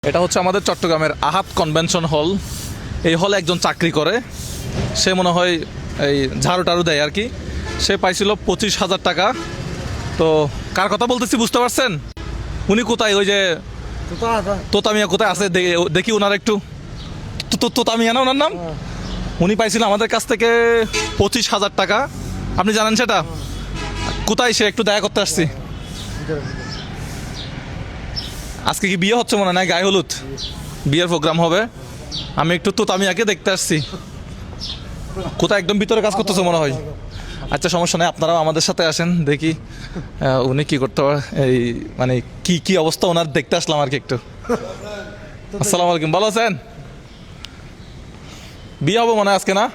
এটা হচ্ছে আমাদের চট্টগ্রামের আহাত কনভেনশন হল। এই হলে একজন চাকরি করে, সে মনে হয় এই ঝাড়ু টাড়ু দেয় আর কি। সে পাইছিল 25,000 টাকা। তো কার কথা বলতেছি বুঝতে পারছেন? উনি কোথায়? ওই যে তোতামিয়া কোথায় আছে দেখি ওনার একটু। তোতামিয়া না ওনার নাম? উনি পাইছিল আমাদের কাছ থেকে 25,000 টাকা। আপনি জানেন সেটা? কোথায় সে? একটু দেখা করতে আসছি। আজকে কি বিয়ে হচ্ছে মনে হয়, গায়ে হলুদ বিয়ের প্রোগ্রাম হবে। আমি একটু তোতামিয়াকে দেখতে আসছি। কোথায়? একদম ভিতরে কাজ করতেছে মনে হয়। আচ্ছা, সমস্যা নেই, আপনারাও আমাদের সাথে আসেন, দেখি উনি কি করতে পারে। এই মানে কি অবস্থা ওনার দেখতে আসলাম আর কি একটু। আসসালামু আলাইকুম, ভালো আছেন? বিয়ে হবে মনে হয় আজকে, না?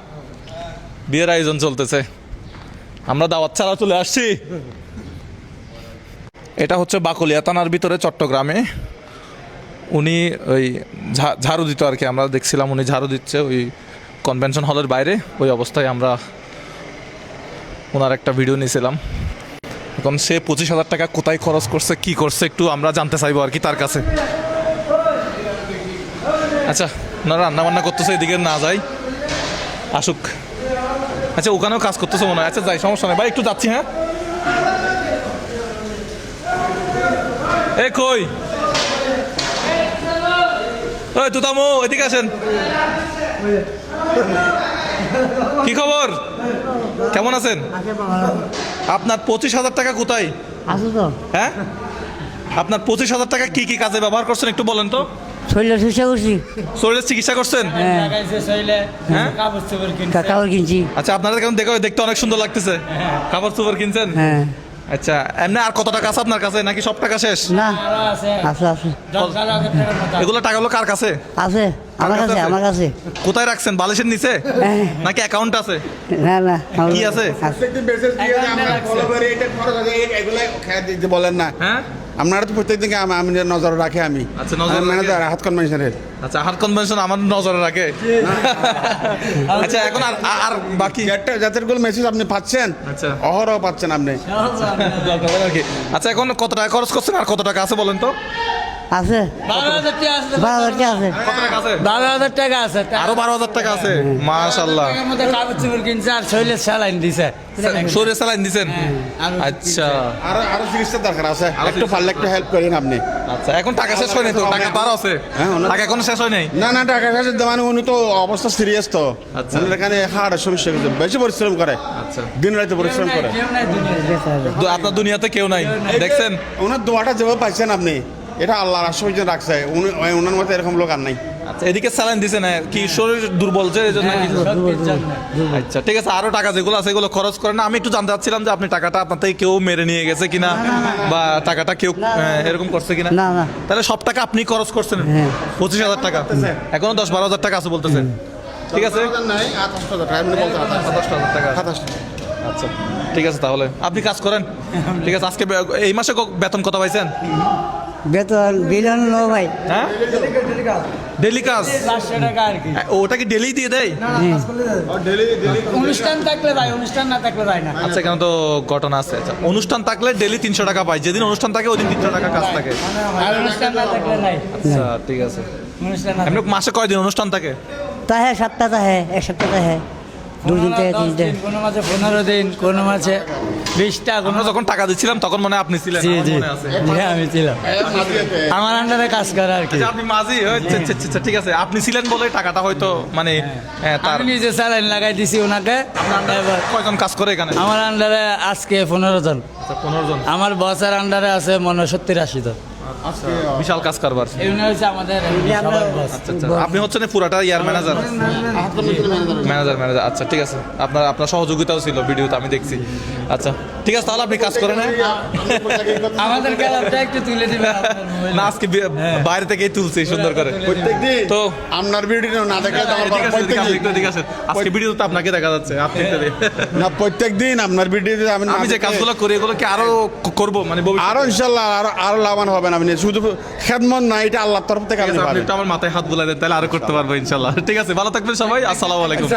বিয়ের আয়োজন চলতেছে, আমরা দাওয়াত ছাড়া চলে আসছি। এটা হচ্ছে বাকলিয়া থানার ভিতরে চট্টগ্রামে। উনি ওই ঝাড়ু দিত আর কি, আমরা দেখছিলাম উনি ঝাড়ু দিচ্ছে ওই কনভেনশন হলের বাইরে। ওই অবস্থায় আমরা ওনার একটা ভিডিও নিয়েছিলাম। এখন সে 25,000 টাকা কোথায় খরচ করছে, কি করছে, একটু আমরা জানতে চাইবো আর কি তার কাছে। আচ্ছা, ওনারা রান্না বান্না করতেছে, এদিকে না যাই, আসুক। আচ্ছা, ওখানেও কাজ করতেছে মনে হয়। আচ্ছা যাই, সমস্যা নেই ভাই, একটু যাচ্ছি। হ্যাঁ, এ কই ওই তুতামো, এদিকে আসেন। কি খবর, কেমন আছেন? আপনার 25,000 টাকা কোথায়? হ্যাঁ, আপনার 25,000 টাকা কি কি কাজে ব্যবহার করছেন একটু বলেন তো। শরীরের চিকিৎসা করছি। শরীরের চিকিৎসা করছেন? হ্যাঁ, কাপড় কিনছি। আচ্ছা, আপনাদের কেমন দেখতে অনেক সুন্দর লাগতেছে। কাপড় চোপড় কিনছেন? হ্যাঁ। আচ্ছা, এমনি আর কত টাকা আছে আপনার কাছে, নাকি সব টাকা শেষ? না, আছে আছে। এগুলো টাকাগুলো কার কাছে আছে আমার কাছে, আমার কাছে। কোথায় রাখছেন? বালিশের নিচে নাকি অ্যাকাউন্ট আছে? না না, কি আছে? বলেন না, হ্যাঁ, আপনারা তো প্রত্যেকদিন আমি নজর রাখে। আমি আচ্ছা, নজর ম্যানেজার হাত কনভেনশনের। আচ্ছা, হাট কনভেনশন আমার নজরে রাখে। আচ্ছা, এখন আর বাকি জাতের গুলো মেসেজ আপনি পাচ্ছেন? আচ্ছা, অহরহ পাচ্ছেন আপনি। আচ্ছা, এখন কত টাকা খরচ করছেন আর কত টাকা আছে বলেন তো? আছে 12,000 টাকা আছে। 12,000 টাকা আছে? আছে। আরো 12,000 টাকা আছে, মাশাআল্লাহ। কাপড় চোপড় কিনছে আর শরীরের স্যালাইন দিছে। শরীরে স্যালাইন দিছেন? আচ্ছা, আরো চিকিৎসার দরকার আছে, একটু পারলে একটু হেল্প করেন আপনি। আচ্ছা, এখন টাকা শেষ হয়নি তো? টাকা তো আরো আছে? টাকা এখনো শেষ হয় নাই? না, টাকা কাছে মানে উনি তো অবস্থা সিরিয়াস তো। আচ্ছা, উনি এখানে হাড়ের সমস্যা, কিন্তু বেশি পরিশ্রম করে। আচ্ছা, দিন রাতে পরিশ্রম করে। আপনার দুনিয়াতে কেউ নাই দেখছেন? ওনার দোয়াটা যেভাবে পাইছেন আপনি, এটা আল্লাহর আশ্রয় রাখছে। ওনার মতো এরকম লোক আর নাই। আচ্ছা, এদিকে স্যালাইন দিছে না কি? শরীর দুর্বল যে এই জন্য? আচ্ছা, ঠিক আছে, আরো টাকা যেগুলো আছে এগুলো খরচ করেন না। আমি একটু জানতে চাচ্ছিলাম যে আপনি টাকাটা আপনার থেকে কেউ মেরে নিয়ে গেছে কিনা, বা টাকাটা কেউ এরকম করছে কিনা। না না, তাহলে সব টাকা আপনি খরচ করছেন? 25,000 টাকা, এখনো 10-12,000 টাকা আছে বলতেছেন। ঠিক আছে, 27,000 টাকা। আচ্ছা, ঠিক আছে, তাহলে আপনি কাজ করেন। ঠিক আছে, আজকে এই মাসে বেতন কত পাইছেন? বেতন বিলন লো ভাই। হ্যাঁ, ডেলি কাজ? 500 টাকা আর কি। ওটা কি ডেলি দিয়ে দেয়? অনুষ্ঠান থাকলে ভাই, অনুষ্ঠান না থাকলে ভাই না। আচ্ছা, কেন তো ঘটনা আছে। আচ্ছা, অনুষ্ঠান থাকলে ডেলি 300 টাকা পাই, যেদিন অনুষ্ঠান থাকে ওই দিন 300 টাকা কাজ থাকে। আর অনুষ্ঠান না থাকলে নাই। আচ্ছা, ঠিক আছে। অনুষ্ঠান না এমনি মাসে কয়দিন অনুষ্ঠান থাকে? তা হ্যাঁ, 7 টা হ্যাঁ, 1 সপ্তাহ হ্যাঁ, 2 দিন থেকে 3 দিন। কোনো মাসে 15 দিন, কোনো মাসে 20টা। আমরা যখন টাকা দিচ্ছিলাম তখন মনে হয় আপনি ছিলেন, জি আমার জি, মনে আছে। হ্যাঁ আমি ছিলাম, আমার আন্ডারে কাজ করে আর কি। আচ্ছা, আপনি মাঝি? আচ্ছা, ঠিক আছে, আপনি ছিলেন বলে টাকাটা হয়তো মানে তার। আমি নিজে স্যালাইন লাগাই দিছি ওনাকে। এবার কয়জন কাজ করে এখানে? আমার আন্ডারে আজকে 15 জন। আচ্ছা, 15 জন। আমার বসের আন্ডারে আছে মনে হয় 70-80 জন। বিশাল কাজ কারবার। এই উনি হচ্ছে আমাদের সবার বস। আচ্ছা, আপনি হচ্ছেন পুরাটা ইয়ার ম্যানেজার? ম্যানেজার। আচ্ছা, ঠিক আছে, আপনার সহযোগিতাও ছিল ভিডিওতে, আমি দেখছি। আচ্ছা, ঠিক আছে, তাহলে আপনি কাজ করেন। আমাদের ক্লাবটা একটু তুলে দিবেন না, আজকে বাইরে থেকেই তুলছি সুন্দর করে। প্রত্যেকদিন তো আপনার ভিডিও না দেখলে তো আমার ঠিক আছে, আজকে ভিডিও তো আপনাকে দেখা যাচ্ছে, আপনি না, প্রত্যেকদিন আপনার ভিডিও আমি যে কাজগুলো করি এগুলো কি আরো করবো মানে আরো ইনশাল্লাহ আরো লাভবান হবেন আপনি। শুধু খেদমত না, এটা আল্লাহর তরফ থেকে আপনি আপনি পাবেন। একটু আমার মাথায় হাত বুলাই দেন, তাহলে আরো করতে পারবো ইনশাল্লাহ। ঠিক আছে, ভালো থাকবেন সবাই, আসসালামু আলাইকুম।